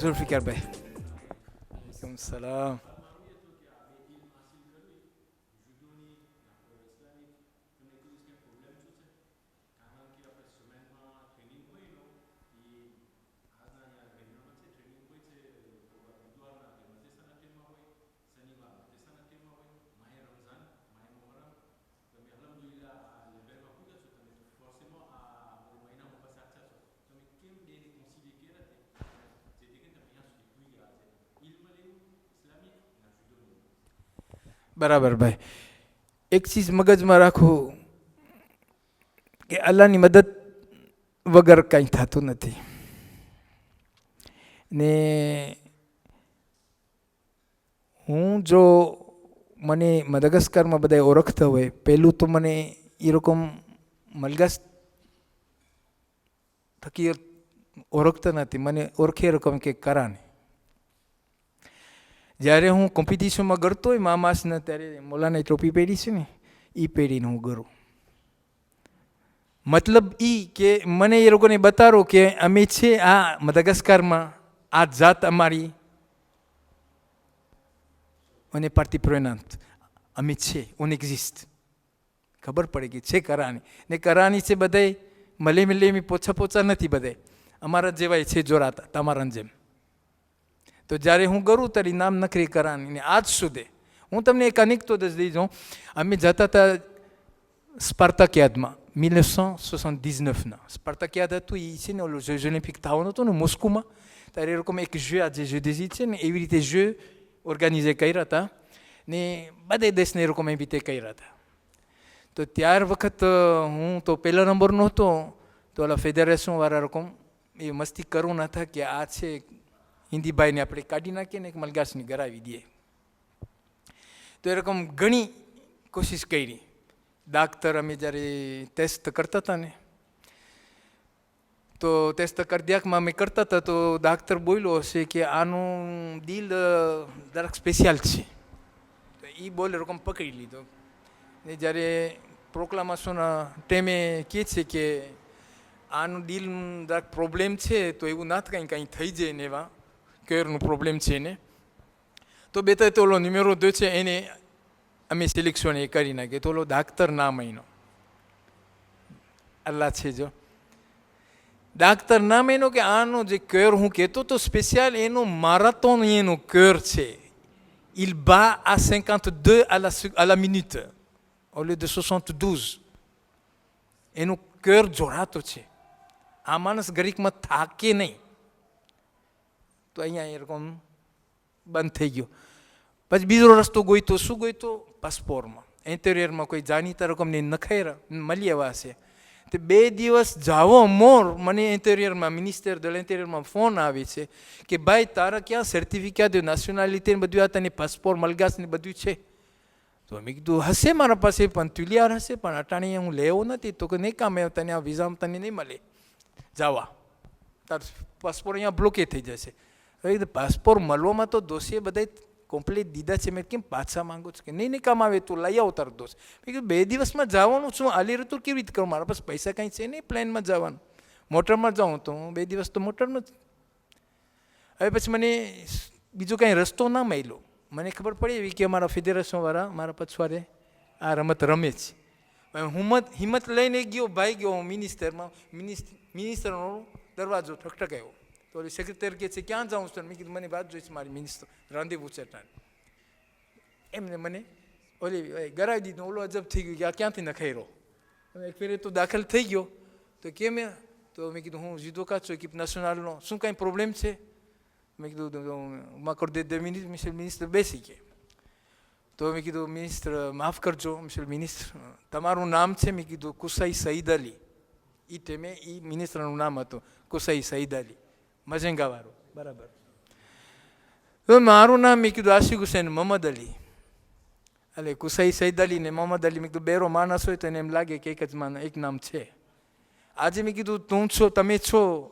ઝુલ્ફિકારભાઈ. સલામ. બરાબર ભાઈ. એક ચીજ મગજમાં રાખવું કે અલ્લાહની મદદ વગર કંઈ થતું નથી. ને હું જો મને મદાગાસ્કરમાં બધા ઓળખતા હોય, પહેલું તો મને એ રકમ મલગાસ થકી ઓળખતા નથી, મને ઓળખે રકમ કે કરાને. જ્યારે હું કોમ્પિટિશનમાં કરતો હોય માસના, ત્યારે મોલાને ટોપી પહેરી છે ને, એ પહેરીને હું કરું. મતલબ એ કે મને એ લોકોને બતાવો કે અમે છે આ મદાગાસ્કરમાં, આ જાત અમારી અને પાર્ટી પ્રોનાન્ટ અમે છે, ઓન એક્ઝિસ્ટ. ખબર પડે કે છે કરાની ને કરાની છે બધાય મલે પોછા નથી, બધાય અમારા જેવાય છે જોરાતા તમારા જેમ. તો જ્યારે હું કરું ત્યારે નામ નખરી કરાની ને આજ સુધી હું તમને એક અનેકતો દસ દઈ જાઉં. અમે જતા હતા સ્પાર્ટાકિયાદમાં 1979ના સ્પાર્ટાકિયાદ હતું. એ છે ને ઓલું જય ઓલિમ્પિક થવાનું હતું ને મોસ્કોમાં, ત્યારે એ લોકોમાં એક જય આજે જય દેશી છે ને એવી રીતે જય ઓર્ગેનાઇઝ કર્યા હતા ને બધા દેશને એ લોકોમાં એવી રીતે કર્યા હતા. તો ત્યાર વખત હું તો પહેલા નંબરનો હતો. તો ઓલા ફેડરેશનવાળા રકમ એ મસ્તી કરવું ન હતા કે આ છે હિન્દી ભાઈને આપણે કાઢી નાખીએ ને એક મલગાસની ગરાવી દઈએ. તો એ રકમ ઘણી કોશિશ કરી. ડાક્ટર અમે જ્યારે ટેસ્ટ કરતા હતા ને, તો ટેસ્ટ કરદિયાકમાં અમે કરતા હતા, તો ડાક્ટર બોલ્યો હશે કે આનું દિલ જરાક સ્પેશિયલ છે. તો એ બોલ રકમ પકડી લીધો. ને જ્યારે પ્રોક્લામેશન ટેમે કહે છે કે આનું દિલ જરાક પ્રોબ્લેમ છે, તો એવું ના કંઈ થઈ જાય ને એવા કેરનું પ્રોબ્લેમ છે ને, તો બે તો ઓલો નિમેરો દો છે એને અમે સિલેક્શન એ કરી નાખીએ. તો ઓલો ડાક્ટર ના મહિનો અલ્લાહ છે જો ડાક્ટર ના મહિનો કે આનો જે કેર હું કહેતો તો સ્પેશિયલ એનો મારાથોન એનો કેર છે. Il bat à 52 à la minute au lieu de 72. એનું કેર જોડાતો છે. આ માણસ ગરીકમાં થાકે નહીં. તો અહીંયા એ રકમ બંધ થઈ ગયો. પછી બીજો રસ્તો ગોઈતો. શું ગોઈતો? પાસપોર્ટમાં ઇન્ટેરિયરમાં કોઈ જાણીતા રકમની નખાઈ મળી આવ્યા છે. તો 2 દિવસ જાવો મોર મને ઇન્ટેરિયરમાં મિનિસ્ટર દલ ઇન્ટેરિયરમાં ફોન આવે છે કે ભાઈ તારા ક્યાં સર્ટિફિકેટ નેશનાલિટી ને બધું આ તને પાસપોર્ટ મલગાસ ને બધું છે. તો મેં કીધું હશે મારા પાસે, પણ તુલિયાર હશે, પણ અટાણી હું લેવો નથી. તો કે નહીં કામ આવ્યો તને આ વિઝામાં તને નહીં મળે, જવા તાર પાસપોર્ટ અહીંયા બ્લોકેજ થઈ જશે. હવે પાસપોર્ટ મળવામાં તો દોષીએ બધા કમ્પ્લીટ દીધા છે. મેં કેમ પાછા માંગો છો? કે નહીં કામ આવે તું લઈ આવો તારો દોસ્ત. મેં કીધું 2 દિવસમાં જવાનું છું, આલી ઋતુ કેવી રીતે કરું? મારા પાસે પૈસા કાંઈ છે નહીં પ્લેનમાં જવાનું, મોટરમાં જાઉં તો હું 2 દિવસ તો મોટરમાં જ. હવે પછી મને બીજો કાંઈ રસ્તો ના મળ્યો. મને ખબર પડી એવી કે અમારા ફેડરેશનવાળા મારા પછવાડે આ રમત રમે છે. હિંમત લઈને ગયો, ભાઈ ગયો મિનિસ્ટરમાં. મિનિસ્ટરનો દરવાજો ઠકઠકાયો. તો ઓલી સેક્રેટરી કહે છે ક્યાં જાઉં છું? મેં કીધું મને વાત જોઈશ મારી મિનિસ્ટર રાંધેવું છે. એમને મને ઓલી ગરાવી દીધું. ઓલો અજબ થઈ ગયું કે આ ક્યાંથી નખાઈ રહ્યો. એક ફેરે તો દાખલ થઈ ગયો. તો કેમ? તો મેં કીધું હું જીદોકા છું એકિપ નેશનલનો, શું કાંઈ પ્રોબ્લેમ છે? મેં કીધું માકર દે મિનિસ્ટર બેસી કે. તો મેં કીધું મિનિસ્ટર માફ કરજો મિનિસ્ટર તમારું નામ છે? મેં કીધું કુસાઈ સઈદ અલી. એ ટાઈમે એ મિનિસ્ટરનું નામ હતું કુસાઈ સઈદ અલી, મજંગાવાળો. બરાબર. તો મારું નામ મેં કીધું આશિક હુસૈન મોહમ્મદ અલી. એટલે કુસાઈ સઈદ અલી ને મોહમ્મદ અલી. મેં કીધું બેરો માણસ હોય તો એને એમ લાગે કે એક નામ છે. આજે મેં કીધું તું છો, તમે છો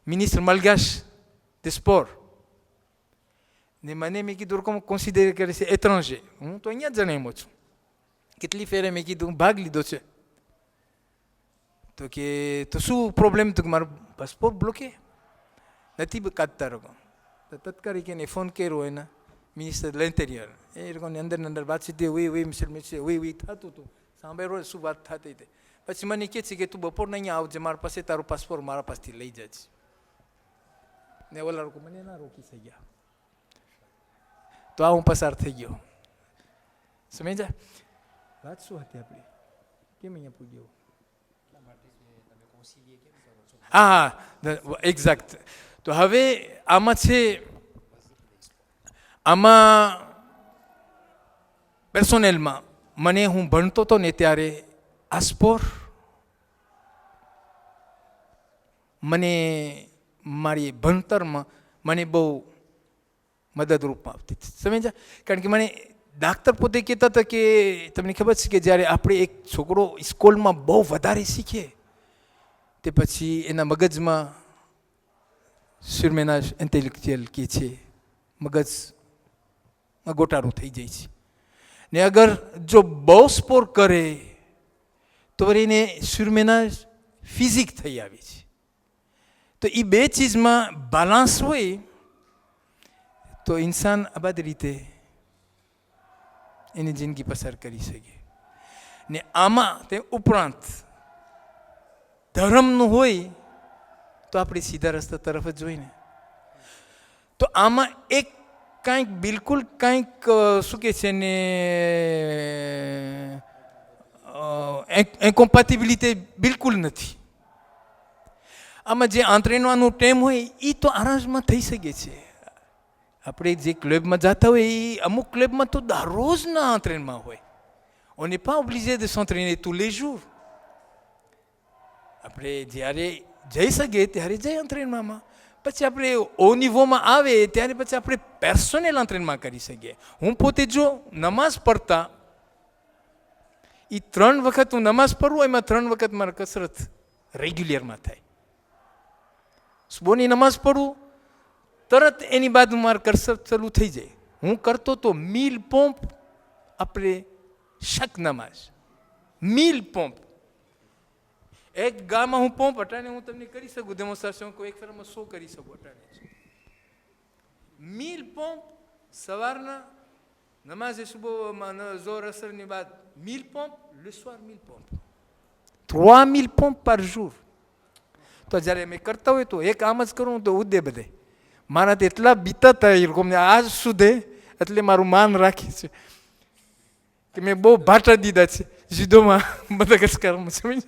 મિનિસ્ટર મલગાસ de sport. ને મને મેં કીધું રકમ કોન્સિડર કરે છે એત્રંજે. હું તો અહીંયા જ જણાવ્યો છું. કેટલી ફેરે મેં કીધું ભાગ લીધો છે. તો કે તો શું પ્રોબ્લેમ? તો કે મારો પાસપોર્ટ બ્લોકે નથી કાઢતા રકમ. તો તત્કાલિક એને ફોન કર્યો એના મિનિસ્ટર ઇન્ટેરિયર એ લોકોની અંદર વાતચીત વી મિસ્ટર વી થતું હતું સાંભળ્યો શું વાત થતી હતી. પછી મને કહે છે કે તું બપોરના અહીંયા આવજે મારા પાસે તારો પાસપોર્ટ મારા પાસેથી લઈ જાય છે. ને ઓલા લોકો મને ના રોકી થઈ ગયા. તો આ હું પસાર થઈ ગયો. સમજ્યા વાત શું હતી આપણી કેમ અહીંયા પૂગ્યો? હા એક્ઝેક્ટ. તો હવે આમાં છે આમાં પર્સોનેલમાં મને હું ભણતો હતો ને ત્યારે આ સ્પોર મને મારી ભણતરમાં મને બહુ મદદરૂપ આપતી હતી. સમજ્યા? કારણ કે મને ડાક્ટર પોતે કહેતા હતા કે તમને ખબર છે કે જ્યારે આપણે એક છોકરો સ્કૂલમાં બહુ વધારે શીખે તે પછી એના મગજમાં સુરમેનાજ ઇન્ટેલેક્ચ્યુઅલ કે છે મગજમાં ગોટાળો થઈ જાય છે. ને અગર જો બહુ સ્પોર કરે તો એને સુરમેનાજ ફિઝિક થઈ આવે છે. તો એ બે ચીજમાં બાલાન્સ હોય તો ઇન્સાન આ બધી રીતે એની જિંદગી પસાર કરી શકે. ને આમાં તે ઉપરાંત ધર્મનું હોય તો આપણે સીધા રસ્તા તરફ જ જોઈને. તો આમાં એક કંઈક બિલકુલ કંઈક શું કહે છે ને ઇન્કોમ્પેટિબિલિટી બિલકુલ નથી. આમાં જે આંતરવાનું ટાઈમ હોય એ તો આરામમાં થઈ શકે છે. આપણે જે ક્લબમાં જતા હોય એ અમુક ક્લબમાં તો દરરોજના આંતરણમાં હોય. on n'est pas obligé de s'entraîner tous les jours. આપણે જ્યારે જઈ શકીએ ત્યારે જઈ એન્ટ્રેનમેન્ટમાં. પછી આપણે ઓ નિવોમાં આવે ત્યારે પછી આપણે પર્સનલ એન્ટ્રેનમાં કરી શકીએ. હું પોતે જો નમાઝ પડતા એ 3 વખત હું નમાઝ પઢું એમાં 3 વખત મારા કસરત રેગ્યુલરમાં થાય. સુબહની નમાઝ પઢું તરત એની બાદ મારે કસરત ચાલુ થઈ જાય. હું કરતો તો મીલ પંપ આપણે શક નમાઝ મીલ પંપ એક ગામમાં હું પંપ અટાણે હું તમને કરી શકું ડેમોન્સ્ટ્રેશન કોઈ એક ફેરમાં 100 કરી શકું અટાણે. મીલ પંપ સવારના નમાઝે સુબહમાં જોર અસરની બાદ મીલ પંપ le soir 1000 પંપ 3000 પંપ par jour. તો જ્યારે મેં કરતા હોય તો એક આમ જ કરું તો ઉદે બધે મારાથી એટલા બીતા થાય આજ સુધી એટલે મારું માન રાખે છે કે મેં બહુ ભાટા દીધા છે જીદોમાં મદગસ્કરમાં. સમજ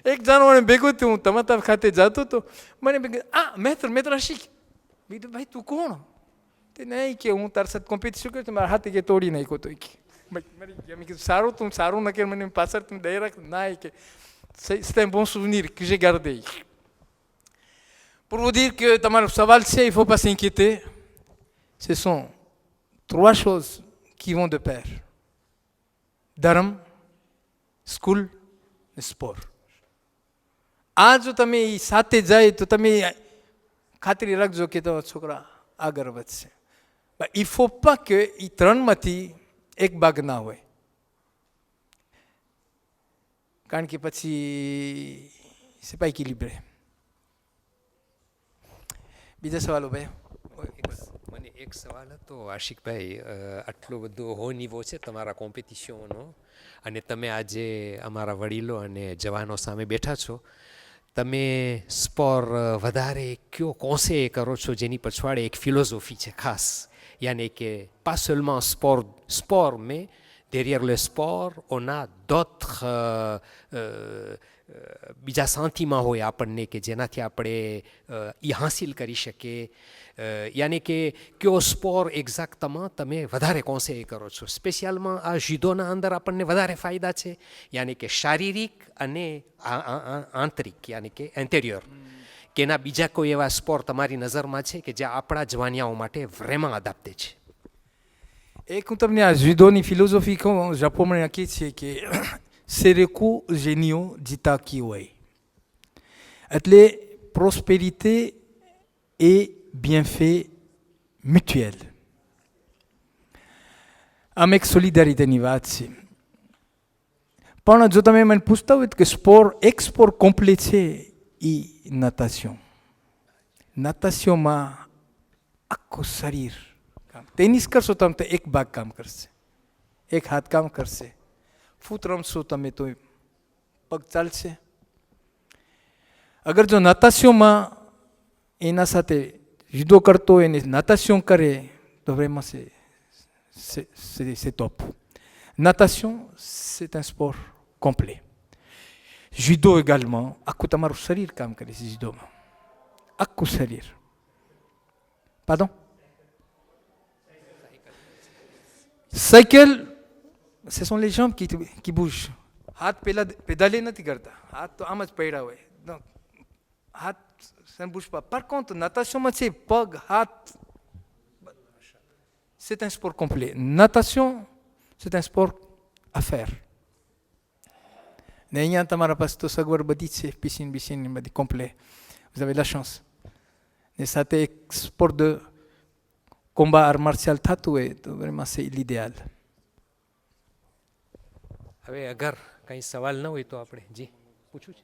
એક જાનવાને ભેગું થયું હું તમાતા ખાતે જતો હતો મને ભેગું મેત્ર શીખ બીજું ભાઈ તું કોણ? તે નહીં કે હું તાર સાથે કોમ્પિટિશન કર્યું મારા હાથે કે તોડી નાખ્યો તો મરી ગયા. મેં કીધું સારું તું સારું ન કે મને પાછળ તમે દઈ રાખ ના કે c'est un bon souvenir que j'ai gardé. Pour vous dire que તમારો સવાલ છે, il faut pas s'inquiéter. Ce sont 3 choses qui vont de pair. ધર્મ, સ્કૂલ અને સ્પોર્ટ. આ જો તમે એ સાથે જાય તો તમે ખાતરી રાખજો કે તમારા છોકરા આગળ વધશે. il faut pas que એ 3માંથી એક ભાગ ના હોય. કારણ કે પછી c'est pas équilibré. બીજા સવાલો ભાઈ? મને એક સવાલ હતો આશિકભાઈ, આટલો બધો હો નિવો છે તમારા કોમ્પિટિશનનો અને તમે આજે અમારા વડીલો અને જવાનો સામે બેઠા છો, તમે સ્પોર વધારે કયો કોન્સે કરો છો જેની પછવાડે એક ફિલોસોફી છે ખાસ, યાની કે pas seulement sport mais derrière le sport on a d'autres બીજા શાંતિમાં હોય આપણને કે જેનાથી આપણે એ હાંસિલ કરી શકીએ, યાની કે કયો સ્પોર એક્ઝેક્ટમાં તમે વધારે કોન્સે કરો છો? સ્પેશિયલમાં આ જુદોના અંદર આપણને વધારે ફાયદા છે, યાની કે શારીરિક અને આંતરિક યાની કે ઇન્ટેરિયર, કે એના બીજા કોઈ એવા સ્પોર તમારી નજરમાં છે કે જે આપણા જવાનિયાઓ માટે vraiment adapté છે? એક હું તમને આ જુદોની ફિલોસોફી કહું. જાપોમાં કહે છે કે સેરેકુ જેનિયો જીતાકી હોય એટલે પ્રોસ્પેરિté et bienfait mutuel. આમ એક સોલિડારિટીની વાત છે. પણ જો તમે મને પૂછતા હોય કે એક સ્પોર કોમ્પ્લેટ છે એ નાતાશન. નાતાશનમાં આખું શરીર કામ. ટેનિસ કરશો તમે તો એક ભાગ કામ કરશે, એક હાથ કામ કરશે. ફૂટ રમશો તમે તો પગ ચાલશે. અગર જો નાતાશીઓમાં એના સાથે જુદો કરતો હોય અને નાતાશીઓ કરે તો vraiment c'est top. Natation, c'est un sport complet. Judo également, આખું તમારું શરીર કામ કરે છે judoમાં. આખું શરીર. Pardon? Cycle, ce sont les jambes qui bougent. હાથ પેલા પેદાલે નથી કરતા, હાથ તો આમ જ પડ્યા હોય. હાથ ça ne bouge pas. Par contre, natation c'est pug, hat. C'est un sport complet. Natation, c'est un sport à faire. Ne અહીંયા તમારા પાસે તો સગવડ બધી જ છે, piscine બધી complet. Vous avez la chance. ને સાથે એક sport de combat art martial થતું હોય તો vraiment c'est l'idéal. હવે અગર કંઈ સવાલ ન હોય તો આપણે જી પૂછવું છે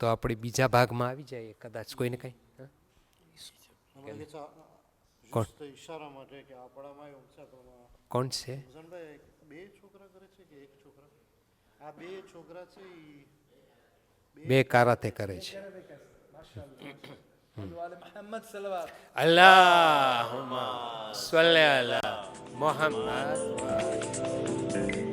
તો આપણે બીજા ભાગમાં આવી જાય કદાચ કોઈને કંઈ. કોણ કોણ છે? બે કારાતે કરે છે. અલ્લાહુમ્મા સલ્લી અલા મુહમ્મદ.